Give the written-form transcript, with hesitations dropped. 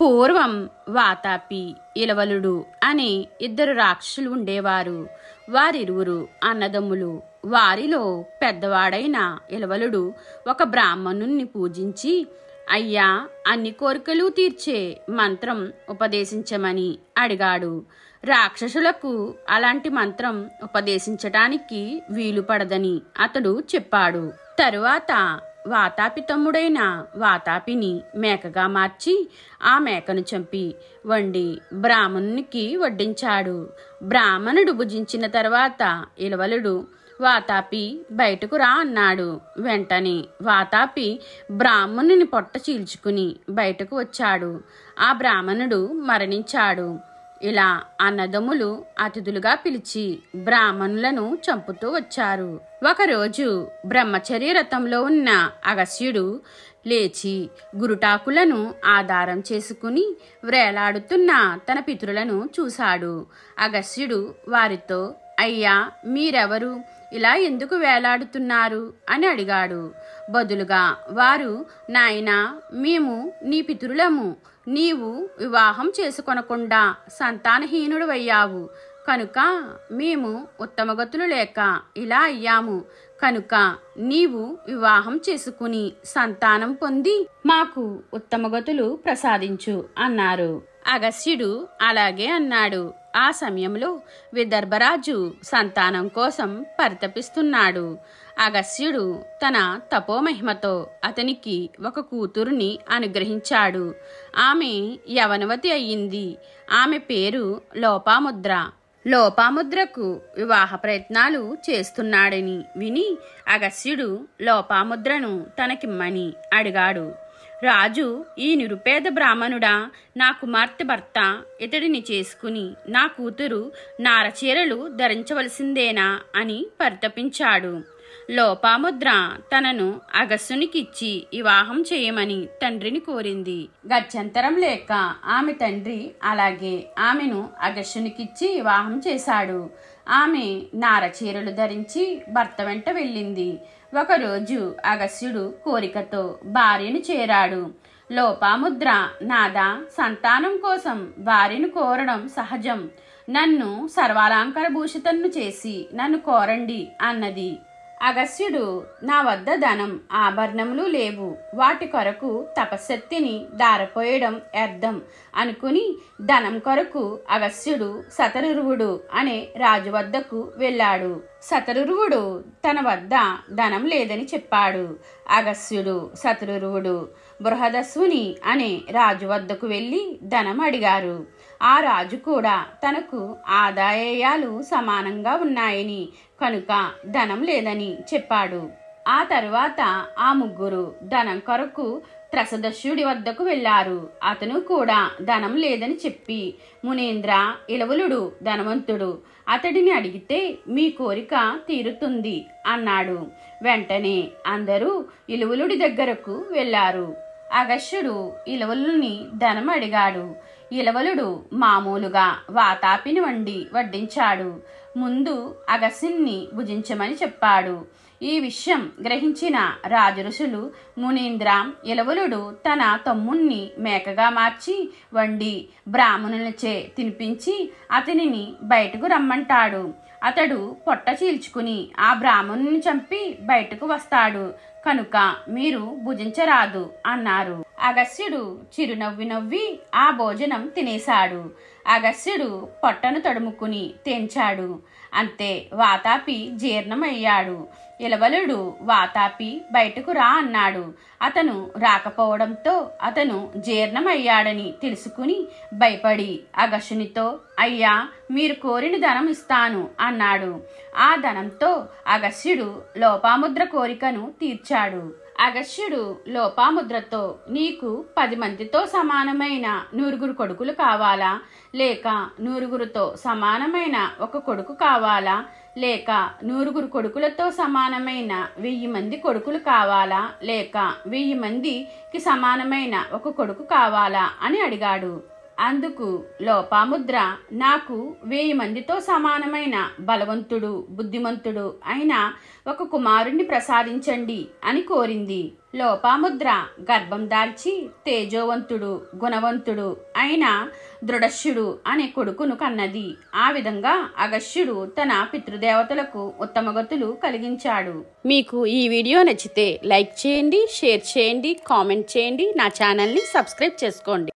పూర్వం వాతాపి, ఇలవలుడు అనే ఇద్దరు రాక్షసులు ఉండేవారు. వారిరువురు అన్నదమ్ములు. వారిలో పెద్దవాడైన ఇలవలుడు ఒక బ్రాహ్మణుణ్ణి పూజించి, అయ్యా, అన్ని కోరికలు తీర్చే మంత్రం ఉపదేశించమని అడిగాడు. రాక్షసులకు అలాంటి మంత్రం ఉపదేశించటానికి వీలు పడదని అతడు చెప్పాడు. తరువాత వాతాపి తమ్ముడైన వాతాపిని మేకగా మార్చి ఆ మేకను చంపి వండి బ్రాహ్మణునికి వడ్డించాడు. బ్రాహ్మణుడు భుజించిన తర్వాత ఇలవలుడు, వాతాపి బయటకు రా అన్నాడు. వెంటనే వాతాపి బ్రాహ్మణుని పొట్ట చీల్చుకుని బయటకు వచ్చాడు. ఆ బ్రాహ్మణుడు మరణించాడు. ఇలా అన్నదమ్ములు అతిథులుగా పిలిచి బ్రాహ్మణులను చంపుతూ వచ్చారు. ఒకరోజు బ్రహ్మచర్య రథంలో ఉన్న అగస్త్యుడు లేచి గురుటాకులను ఆధారం చేసుకుని వ్రేలాడుతున్న తన పితరులను చూశాడు. అగస్త్యుడు వారితో, అయ్యా, మీరెవరు? ఇలా ఎందుకు వేలాడుతున్నారు అని అడిగాడు. బదులుగా వారు, నాయనా, మేము నీ పితరులము. నీవు వివాహం చేసుకొనకుండా సంతానహీనుడవయ్యావు కనుక మేము ఉత్తమగతులు లేక ఇలా అయ్యాము. కనుక నీవు వివాహం చేసుకుని సంతానం పొంది మాకు ఉత్తమగతులు ప్రసాదించు అన్నారు. అగస్త్యుడు అలాగే అన్నాడు. ఆ సమయంలో విదర్భరాజు సంతానం కోసం పరితపిస్తున్నాడు. అగస్త్యుడు తన తపోమహిమతో అతనికి ఒక కూతురుని అనుగ్రహించాడు. ఆమె యవనవతి అయ్యింది. ఆమె పేరు లోపాముద్ర. లోపాముద్రకు వివాహ ప్రయత్నాలు చేస్తున్నాడని విని అగస్త్యుడు లోపాముద్రను తనకిమ్మని అడిగాడు. రాజు, ఈ నిరుపేద బ్రాహ్మణుడా, నా కుమార్తె భర్త ఇతడిని చేసుకుని నా కూతురు నారచీరలు ధరించవలసిందేనా అని పరితపించాడు. లోపాముద్ర తనను అగస్త్యునికిచ్చి వివాహం చేయమని తండ్రిని కోరింది. గత్యంతరం లేక ఆమె తండ్రి అలాగే ఆమెను అగస్త్యునికిచ్చి వివాహం చేశాడు. ఆమె నారచీరలు ధరించి భర్త వెంట వెళ్ళింది. ఒకరోజు అగస్త్యుడు కోరికతో భార్యను చేరాడు. లోపాముద్ర, నాదా, సంతానం కోసం భార్యను కోరడం సహజం. నన్ను సర్వాలంకార భూషితన్ను చేసి నన్ను కోరండి అన్నది. అగస్త్యుడు, నా వద్ద ధనం, ఆభరణములు లేవు. వాటి కొరకు తపశక్తిని దారపోయడం వ్యర్థం అనుకుని ధనం కొరకు అగస్త్యుడు శతరురువుడు అనే రాజు వద్దకు వెళ్ళాడు. శతరురువుడు తన వద్ద ధనం లేదని చెప్పాడు. అగస్త్యుడు శతరురువుడు బృహదస్సుని అనే రాజు వద్దకు వెళ్ళి ధనం అడిగారు. ఆ రాజు కూడా తనకు ఆదాయాలు సమానంగా ఉన్నాయని కనుక ధనం లేదని చెప్పాడు. ఆ తరువాత ఆ ముగ్గురు ధనం కొరకు త్రసదస్యుడి వద్దకు వెళ్ళారు. అతను కూడా ధనం లేదని చెప్పి, మునీంద్ర, ఇలవలుడు ధనవంతుడు, అతడిని అడిగితే మీ కోరిక తీరుతుంది అన్నాడు. వెంటనే అందరూ ఇలవలుడి దగ్గరకు వెళ్ళారు. అగస్త్యుడు ఇలవలుని ధనం అడిగాడు. ఇలవలుడు మామూలుగా వాతాపిని వడ్డించాడు. ముందు అగస్త్యుని భుజించమని చెప్పాడు. ఈ విషయం గ్రహించిన రాజఋషులు, మునీంద్ర, ఇలవలుడు తన తమ్ముణ్ణి మేకగా మార్చి వండి బ్రాహ్మణులచే తినిపించి అతనిని బయటకు రమ్మంటాడు. అతడు పొట్ట చీల్చుకుని ఆ బ్రాహ్మణుని చంపి బయటకు వస్తాడు కనుక మీరు భుజించరాదు అన్నారు. అగస్త్యుడు చిరునవ్వి నవ్వి ఆ భోజనం తినేశాడు. అగస్త్యుడు పొట్టను తడుముకుని తెంచాడు. అంతే, వాతాపి జీర్ణమయ్యాడు. ఇలవలుడు వాతాపి బయటకు రా అన్నాడు. అతను రాకపోవడంతో అతను జీర్ణమయ్యాడని తెలుసుకుని భయపడి అగస్త్యునితో, అయ్యా, మీరు కోరిన ధనం ఇస్తాను అన్నాడు. ఆ ధనంతో అగస్త్యుడు లోపాముద్ర కోరికను తీర్చాడు. అగస్త్యుడు లోపాముద్రతో, నీకు 10 మందితో సమానమైన 100 కొడుకులు కావాలా, లేక 100 సమానమైన ఒక కొడుకు కావాలా, లేక 100 కొడుకులతో సమానమైన 1000 మంది కొడుకులు కావాలా, లేక 1000 మందికి సమానమైన ఒక కొడుకు కావాలా అని అడిగాడు. అందుకు లోపాముద్ర నాకు 1000 మందితో సమానమైన బలవంతుడు బుద్ధిమంతుడు అయిన ఒక కుమారుణ్ణి ప్రసాదించండి అని కోరింది. లోపాముద్ర గర్భం దాల్చి తేజోవంతుడు గుణవంతుడు అయిన దృఢశ్యుడు అనే కొడుకును కన్నది. ఆ విధంగా అగస్త్యుడు తన పితృదేవతలకు ఉత్తమగతులు కలిగించాడు. మీకు ఈ వీడియో నచ్చితే లైక్ చేయండి, షేర్ చేయండి, కామెంట్ చేయండి, నా ఛానల్ని సబ్స్క్రైబ్ చేసుకోండి.